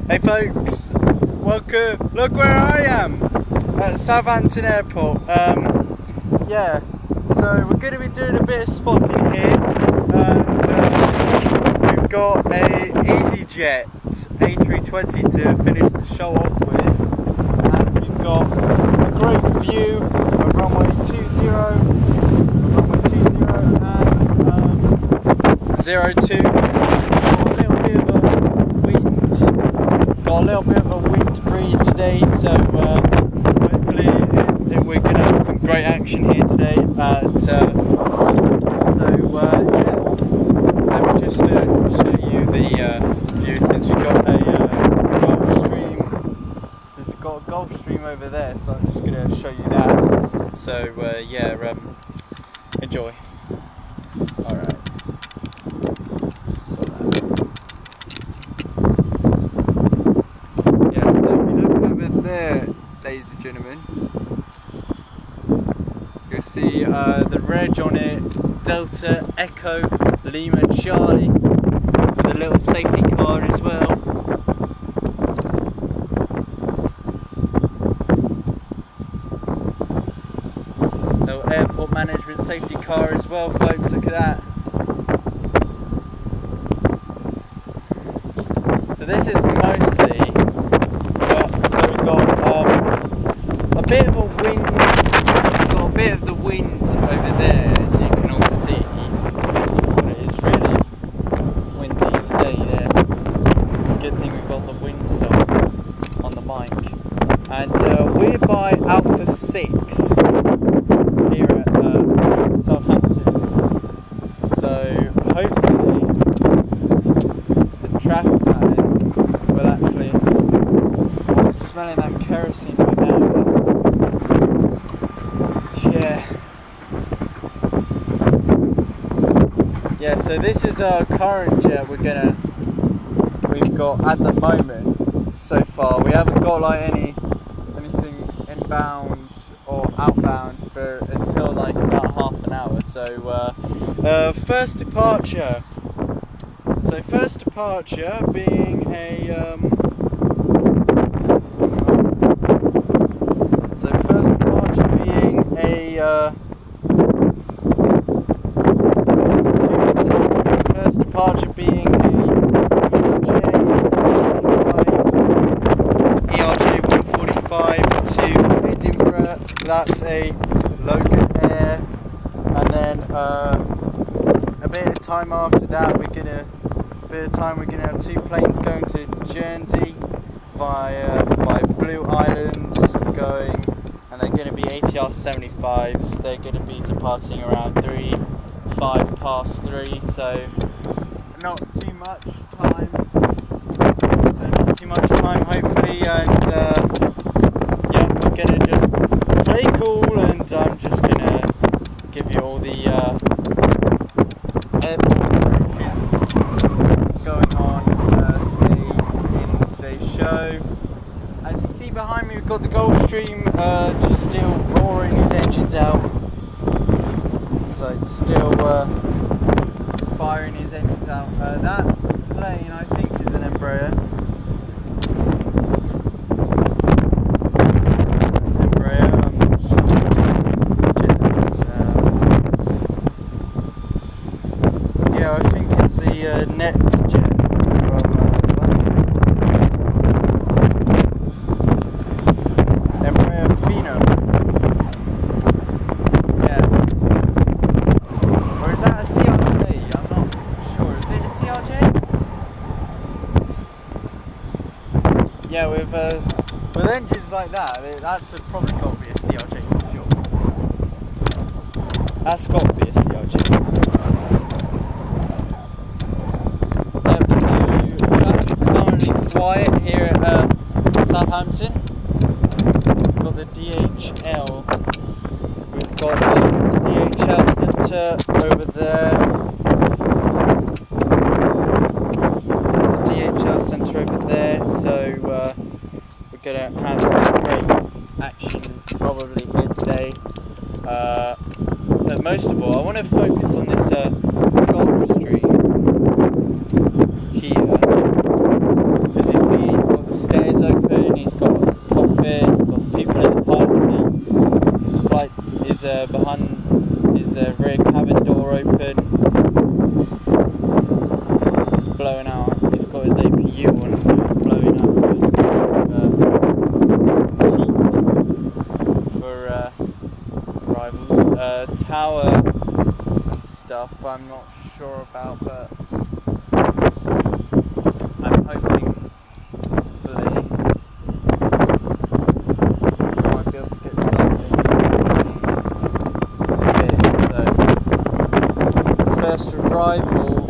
Hey folks, welcome. Look where I am at Southampton Airport. Yeah, so we're going to be doing a bit of spotting here, and we've got a EasyJet A320 to finish the show off with, and we've got a great view of runway 20, and 02. Got a little bit of a wind breeze today, so hopefully we're going to have some great action here today at Southampton. Yeah, let me just show you the view, since we've got a Gulf Stream over there, so I'm just going to show you that. So yeah, enjoy. Alright. There, ladies and gentlemen, you'll see the reg on it, Delta Echo Lima Charlie, with a little safety car as well. Little airport management safety car as well, folks, look at that. So this is mostly a bit of a wind, got a bit of the wind over there, as you can all see. It is really windy today there. It's a good thing we've got the windsock on the mic. And we're by Alpha 6 here at Southampton. So hopefully the traffic pattern will actually, I'm smelling that kerosene right now. Yeah, so this is our current jet we've got at the moment so far. We haven't got like anything inbound or outbound until like about half an hour. So first departure. So first departure being a departure being a ERJ 145 to Edinburgh. That's a Loganair, and then a bit of time after that we're gonna have two planes going to Guernsey by Blue Islands going, and they're going to be ATR 75s. They're going to be departing around 5 past 3, so not too much time, hopefully, and yeah, we're going to just play cool, and I'm just going to give you all the airport operations going on today in today's show. As you see behind me, we've got the Gulfstream just still roaring his engines out. So it's still firing his engines out. That plane, I think, is an Embraer. I'm not sure. Yeah, I think it's the Nets jet from London. Embraer Fino. Yeah. Or is that a CRJ? I'm not sure. Is it a CRJ? Yeah, with engines like that, that's probably got to be a CRJ for sure. That's got to be a CRJ. Traffic currently quiet here at Southampton. We've got the DHL. We've got the DHL centre over there. The DHL centre over there. So we're gonna have some great action probably here today. But most of all, I want to focus on this Gulf Stream here. As you see, it's got open. It's blowing out. It's got its APU on, so it's blowing out heat for arrivals. Tower and stuff I'm not sure about, but I'm hoping hopefully I might be able to get something here. So first arrival,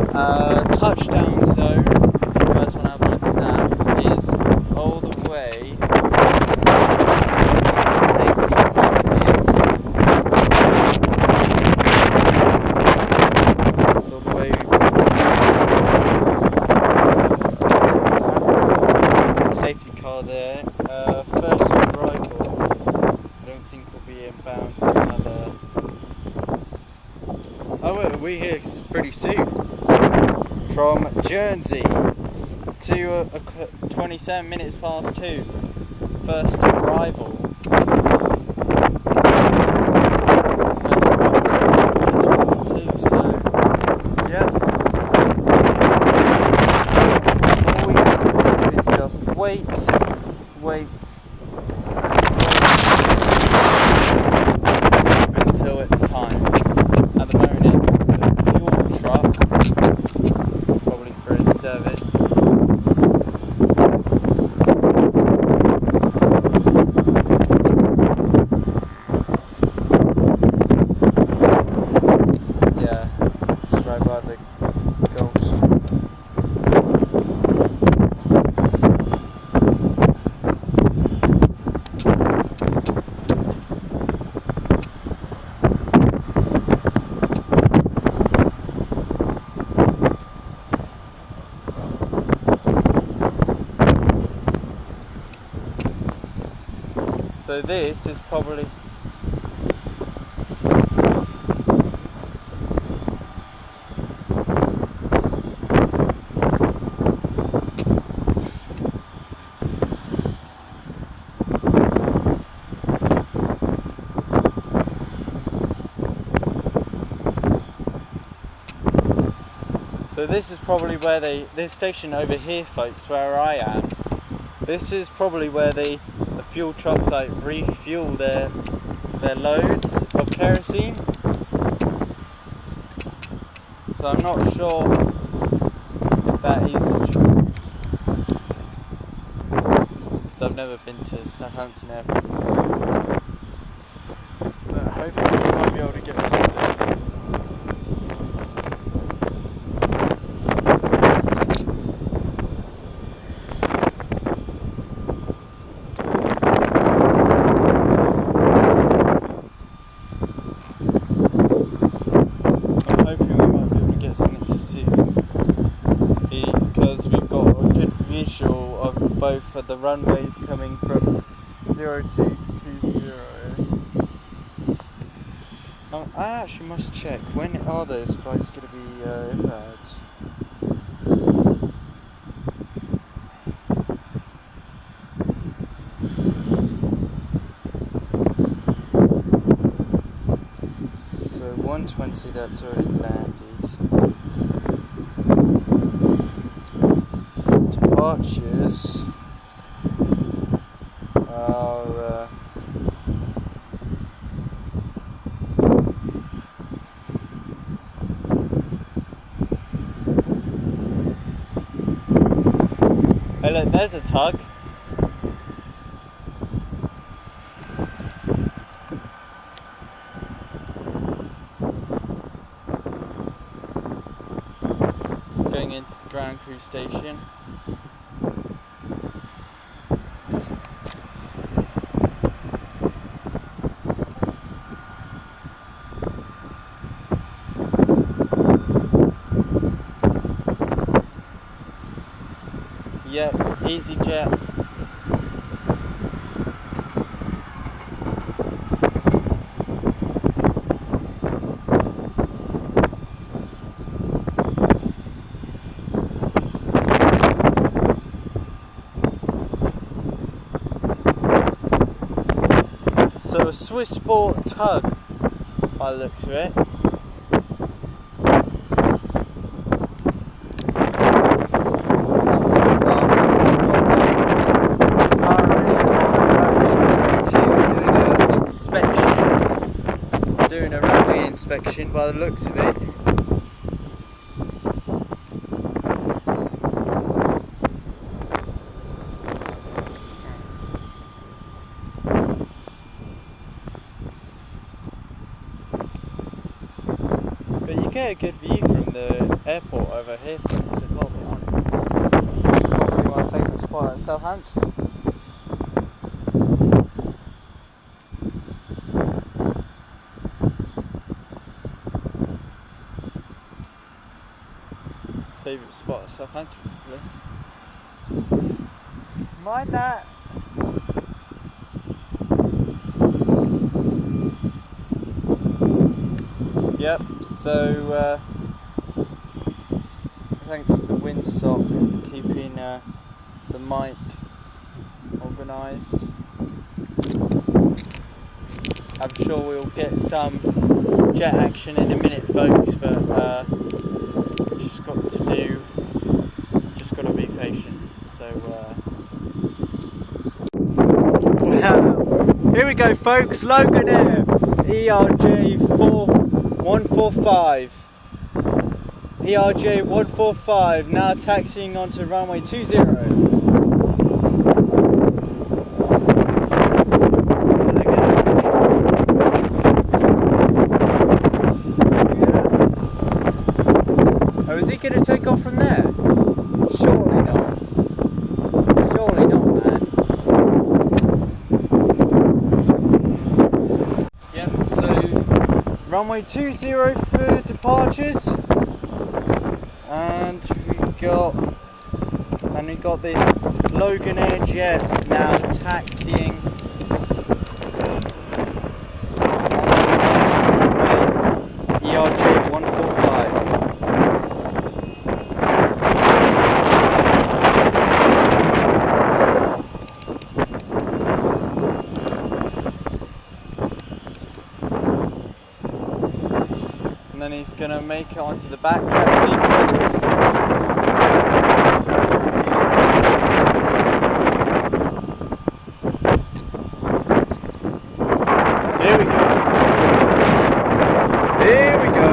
touchdown zone, if you guys want to have a look at that, is all the way. Safety car is. It's all the way. Safety car there. First arrival, I don't think we'll be inbound for another. Oh, we're here pretty soon. From Guernsey to 27 minutes past 2. First arrival. First arrival, 27 minutes past 2. So, yeah. All we can do is just wait, until it's time. At the moment, it's a fuel truck. Probably for his service. Yeah, just right by the ghost. So this is probably where this station over here, folks, where I am. This is probably where the fuel trucks like refuel their loads of kerosene. So I'm not sure if that is true. Because I've never been to Southampton Airport. But hopefully we might be able to get something. Both of the runways coming from 02 to 20. I actually must check, when are those flights going to be inbound? So 120, that's already landed. Departures are hey look, there's a tug. Going into the ground crew station. Yep, EasyJet. So a Swissport tug, by the looks of it. inspection by the looks of it. But you get a good view from the airport over here, so I'll be honest. Probably my favourite spot at Southampton. Favourite spot at Southampton, really. Mind that! Yep, so thanks to the windsock keeping the mic organised. I'm sure we'll get some jet action in a minute, folks, but just got to be patient. So wow, here we go, folks. Loganair ERJ 145. ERJ 145 now taxiing onto runway 20. Oh, is he going to take off from there? Surely not. Surely not, man. Yep, so runway 20 for departures. And we got this Loganair jet now taxiing ERJ 145. And then he's going to make it onto the back track sequence. Here we go. Here we go.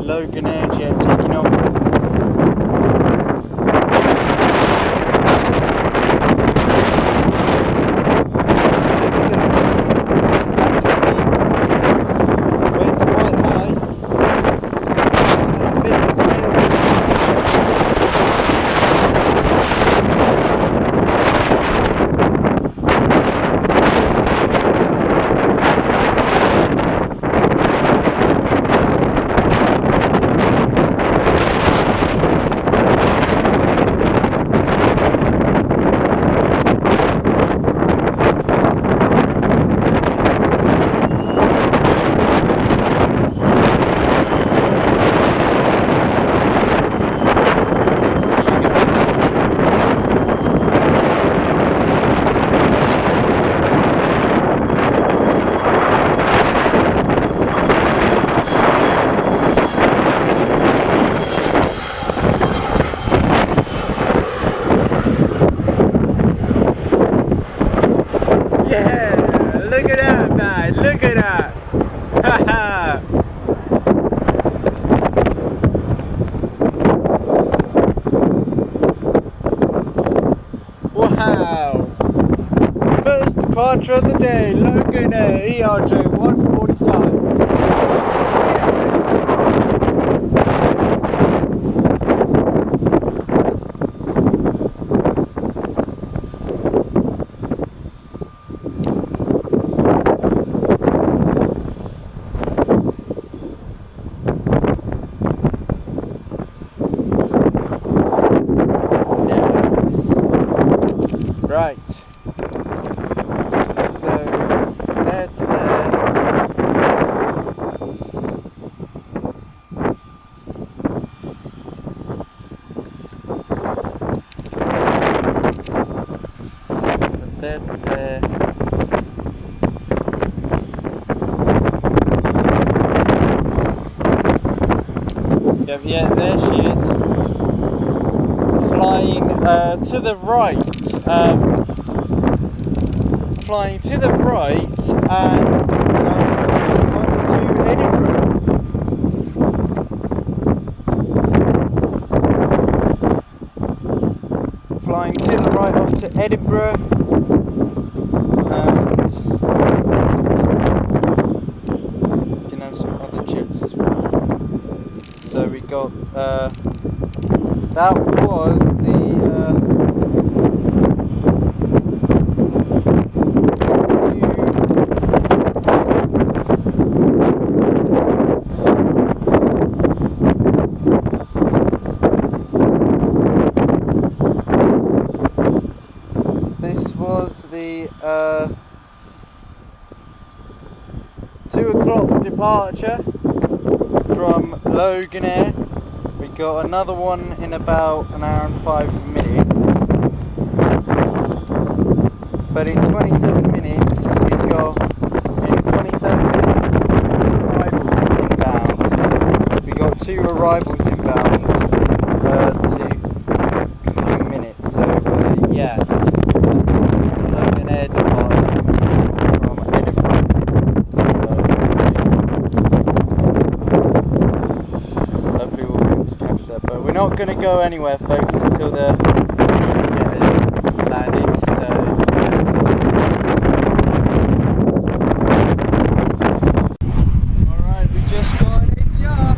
Loganair jet taking off. Wind's quite high. A bit of a Look at that, man! Look at that! Haha! Wow! First departure of the day, Loganair ERJ 145. Right, so there to there. that's there. Yeah, there she is. Flying to the right. Flying to the right and off to Edinburgh. Flying to the right off to Edinburgh, and you can have some other jets as well. So we got that was the this was the 2 o'clock departure from Loganair. We got another one in about an hour and 5 minutes, but in 27 minutes we've got arrivals inbound. We got 2 arrivals inbound to a few minutes, so yeah, Loganair departure from Edinburgh. Hopefully we'll be able to capture that, but we're not going to go anywhere, folks, until the EasyJet has landed. So alright, we just got an EGHI.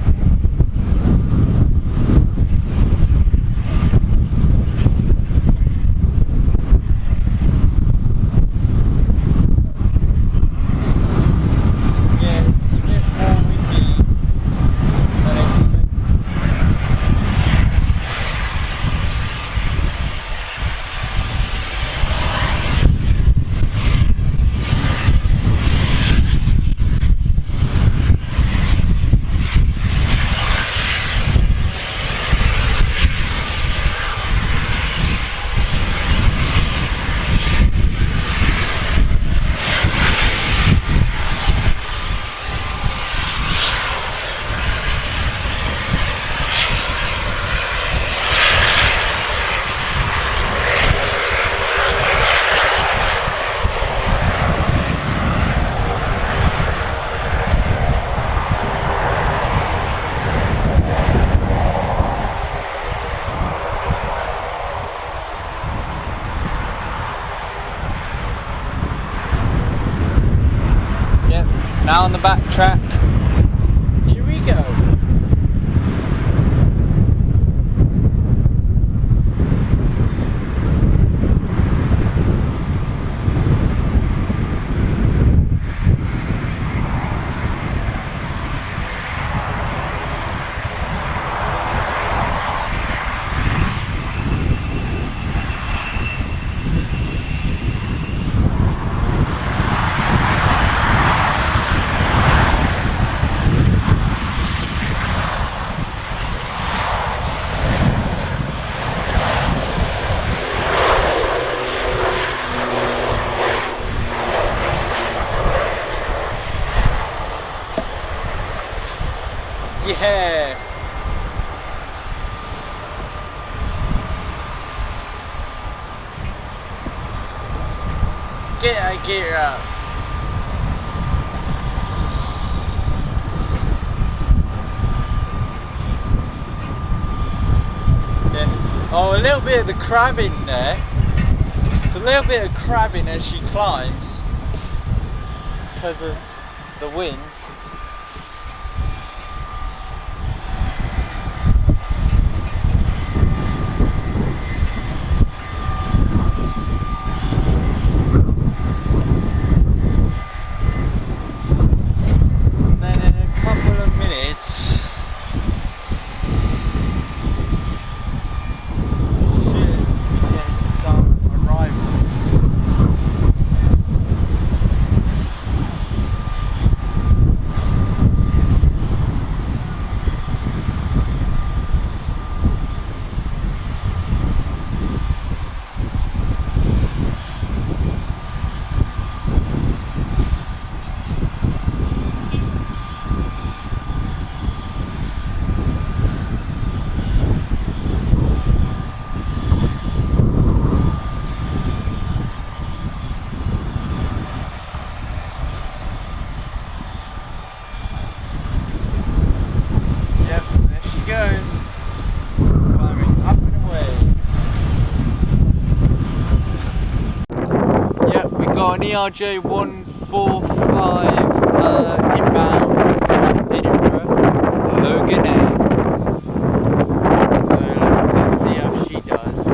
Yeah, it's a bit more windy than expected. Now on the back track, here we go. Yeah. Get our gear up. Then, oh, a little bit of the crabbing there. It's a little bit of crabbing as she climbs because of the wind. got an ERJ 145 inbound Edinburgh Loganair. So let's see how she does.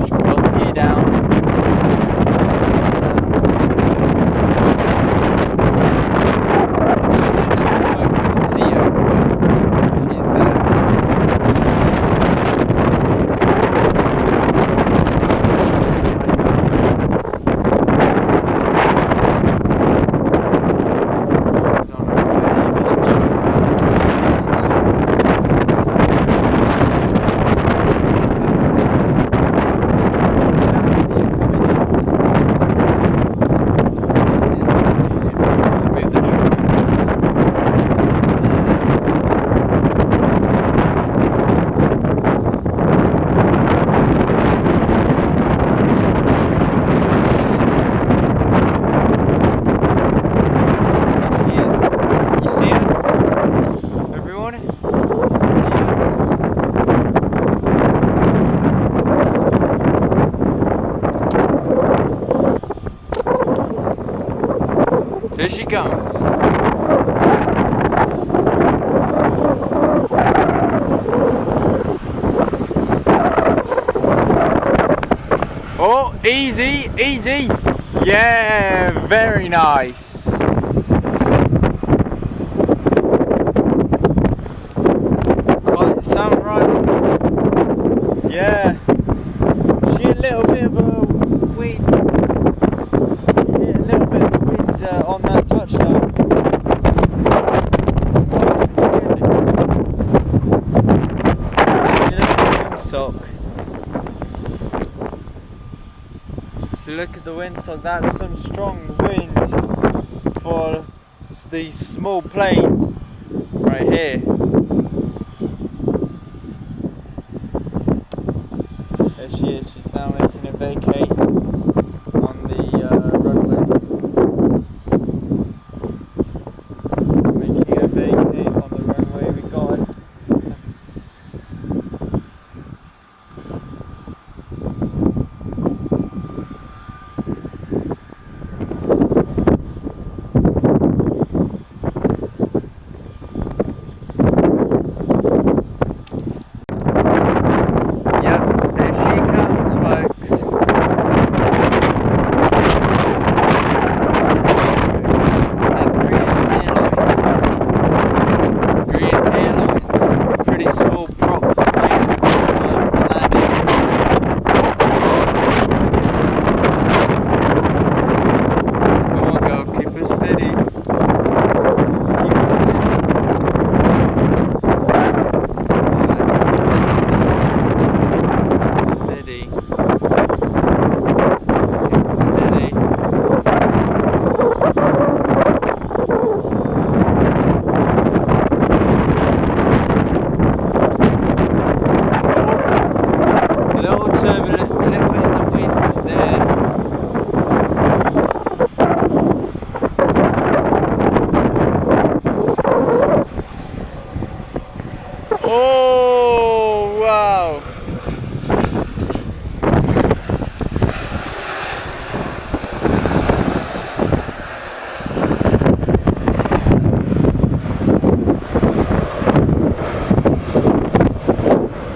She's got the gear down. Here she comes. Oh, easy, easy. Yeah, very nice. Quite sound right. Yeah. She had a little bit of a wind. Yeah, a little bit of a wind on that touchdown. Oh my goodness. Look at the windsock. That's some strong wind for these small planes right here. There she is. She's now making a vacay on the runway. Making a vacay on the runway. We got it. Oh, wow.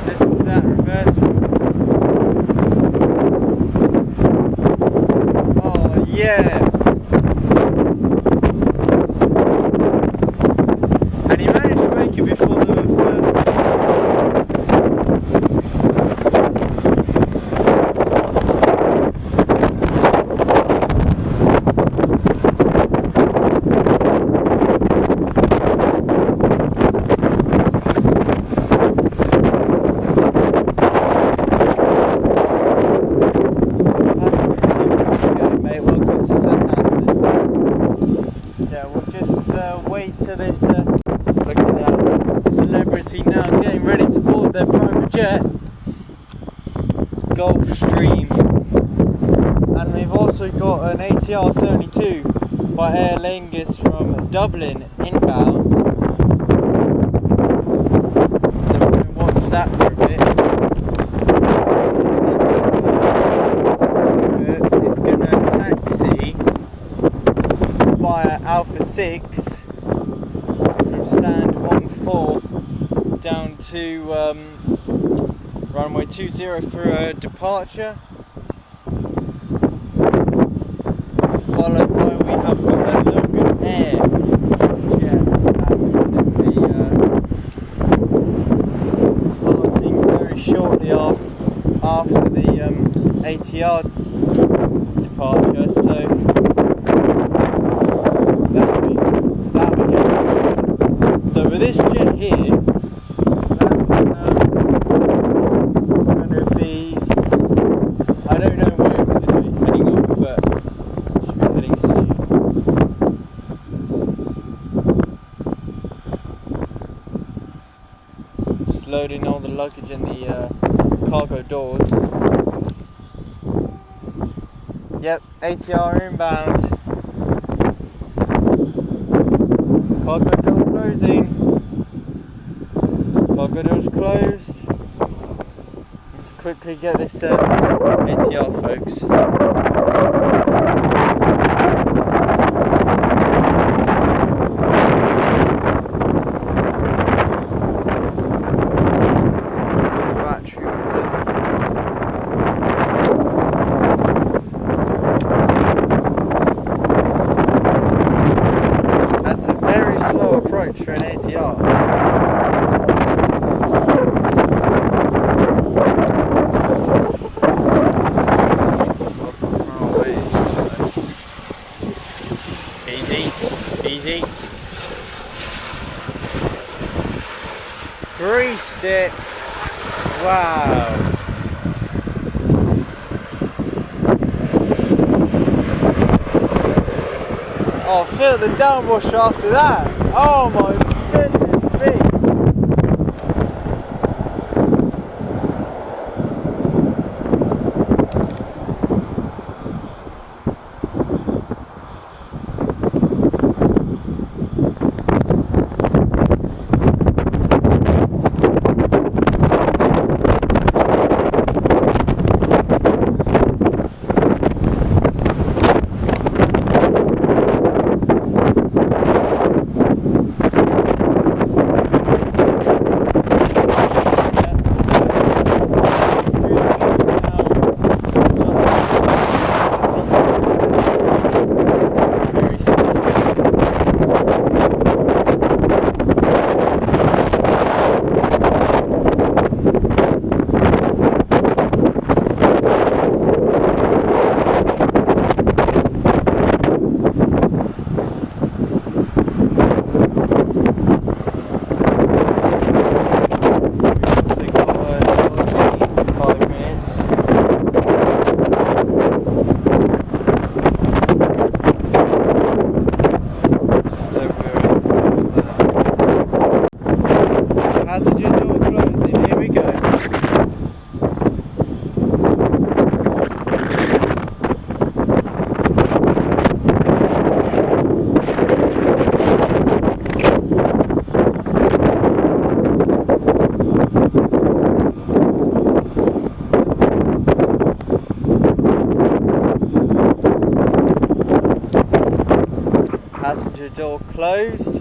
Listen to that reverse. Oh, yeah. And he managed to make it before the first. Wait till this, look at that celebrity now getting ready to board their private jet, Gulfstream. And we've also got an ATR 72 by Aer Lingus from Dublin inbound, so we're going to watch that for a bit. 6 from stand 14 down to runway 20 for a departure, followed by we have got a Loganair jet that's going to be departing very shortly after the ATR departure, so that'll be good. So with this jet here, that's going to be, I don't know where it's going to be heading off, but it should be heading soon. Just loading all the luggage in the cargo doors. Yep, ATR inbound. Cargo door closing. Cargo door's closed. Let's quickly get this ATR, folks. For an ATR. Easy, easy. Greased it. Wow. Oh, feel the downwash after that. Oh my goodness me! Passenger door closed.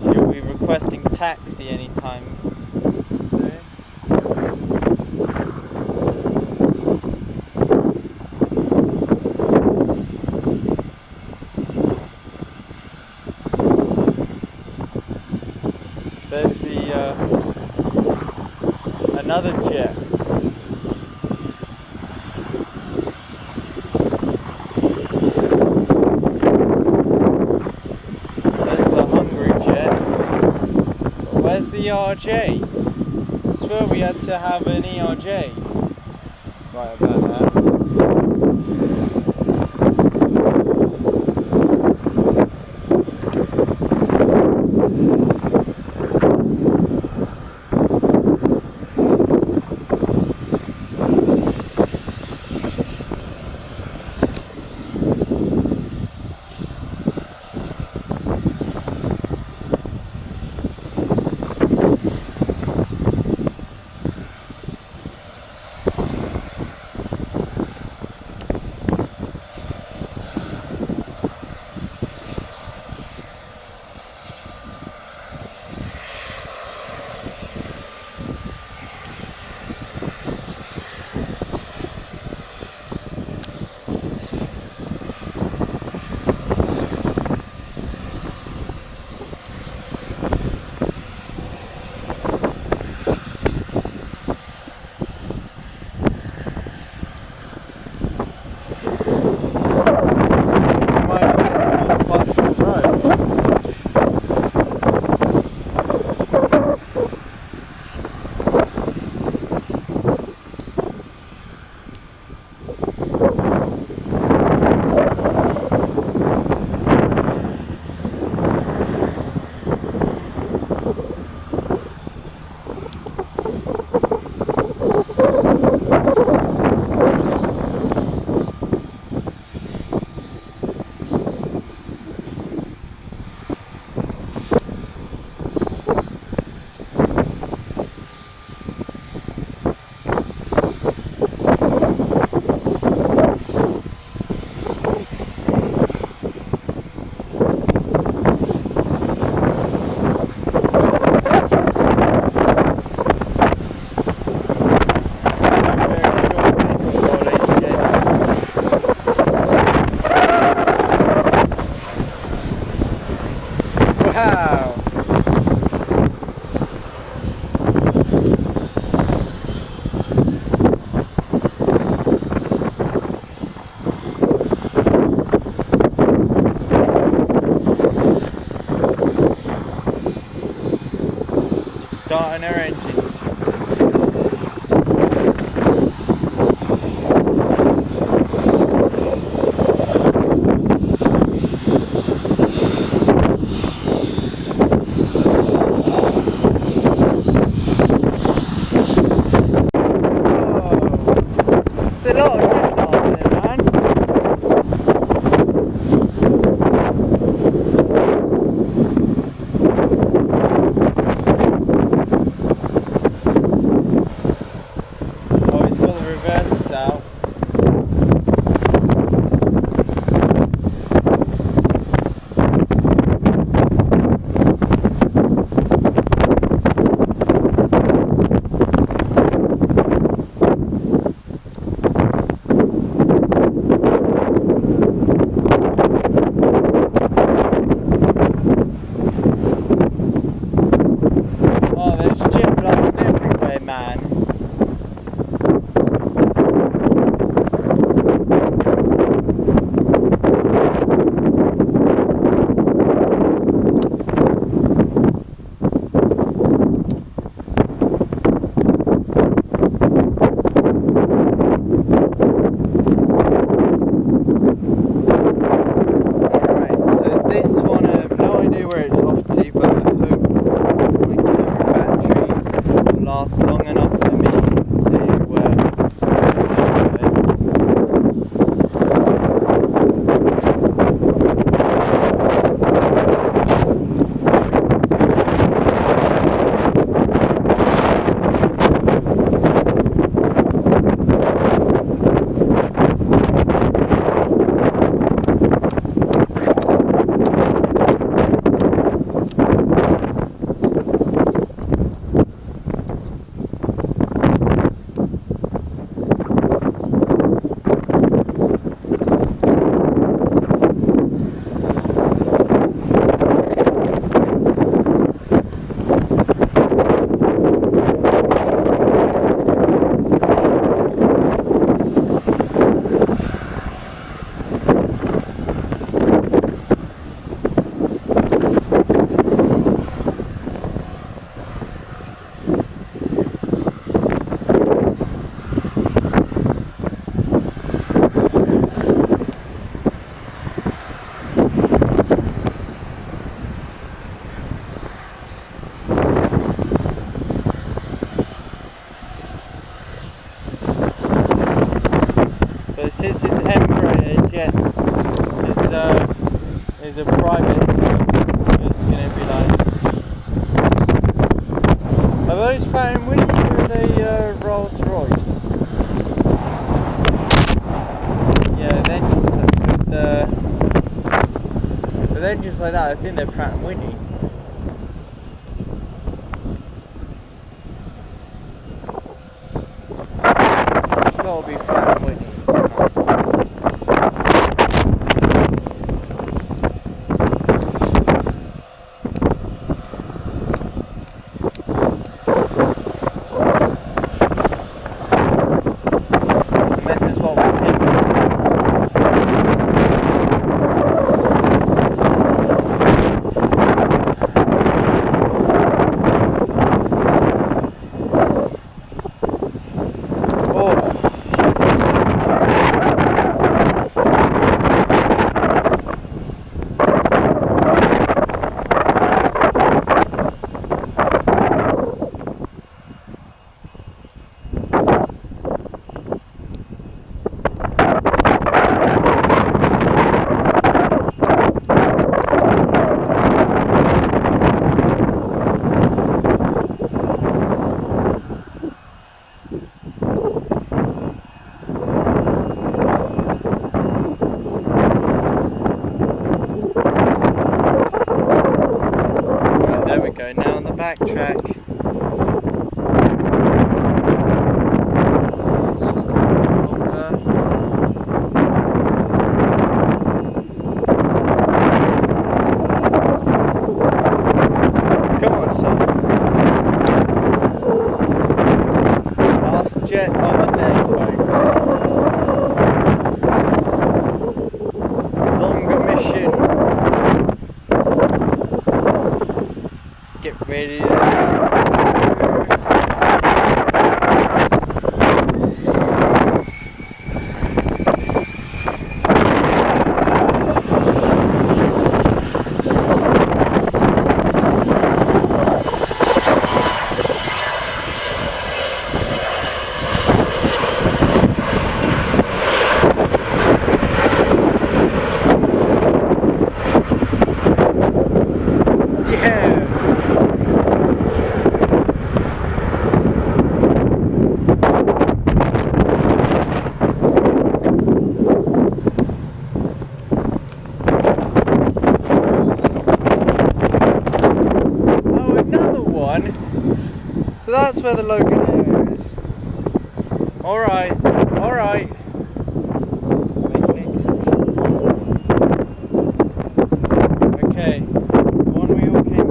She'll be requesting taxi anytime soon. There's the another jet. Where's the ERJ? I swear we had to have an ERJ. Right about that. Wow! She's starting her engines. It's a lot of jet bars in it, man. Oh, he's got the reverses out. Oh, there's jet blocks everywhere, man. Alright, so this one I have no idea where it's off to, but I hope my camera battery will last long enough for me But since this Embraer jet is a private, it's going to be like... Are those Pattern Wings or are they Rolls Royce? Yeah, with engines like that, I think they're Pratt & Whitney. It's got to be Pratt & Whitney's. Now on the back track. get ready to go. So that's where the Loganair is. Alright, alright. Making an exception. Okay, the one we all came here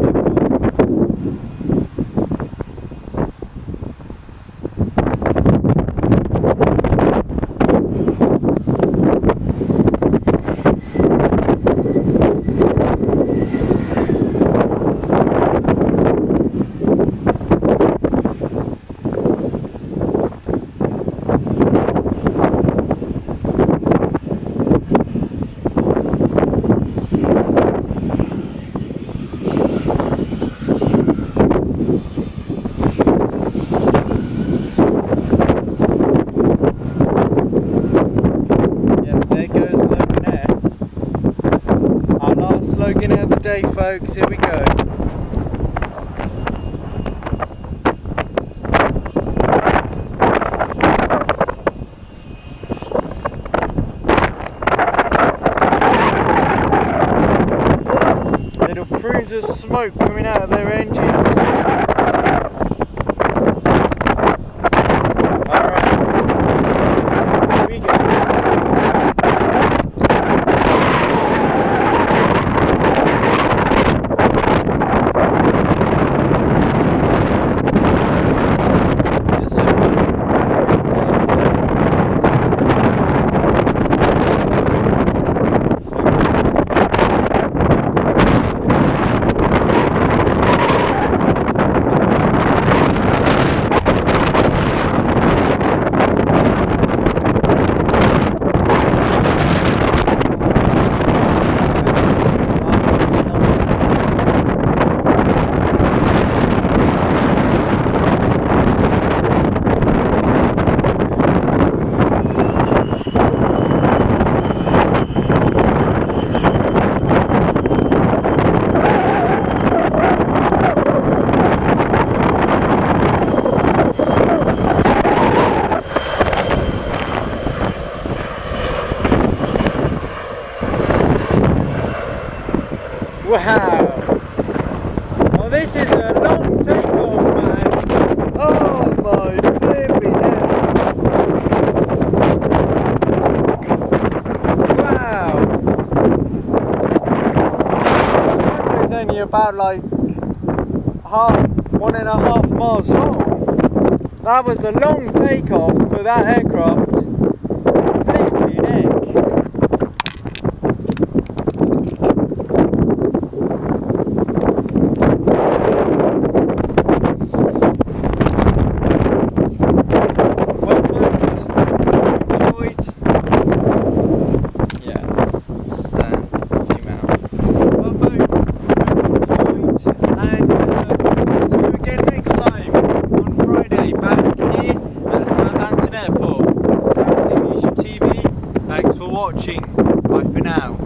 Loganair of the day, folks. Here we go. Little prunes of smoke coming out of their engines. Alright. Here we go. Wow! Well, this is a long takeoff, man! Oh my flipping hell! Wow! This runway's only about like 1.5 miles long. That was a long takeoff for that aircraft. Flipping heck! Southampton Airport. Sounds Aviation TV. Thanks for watching. Bye for now.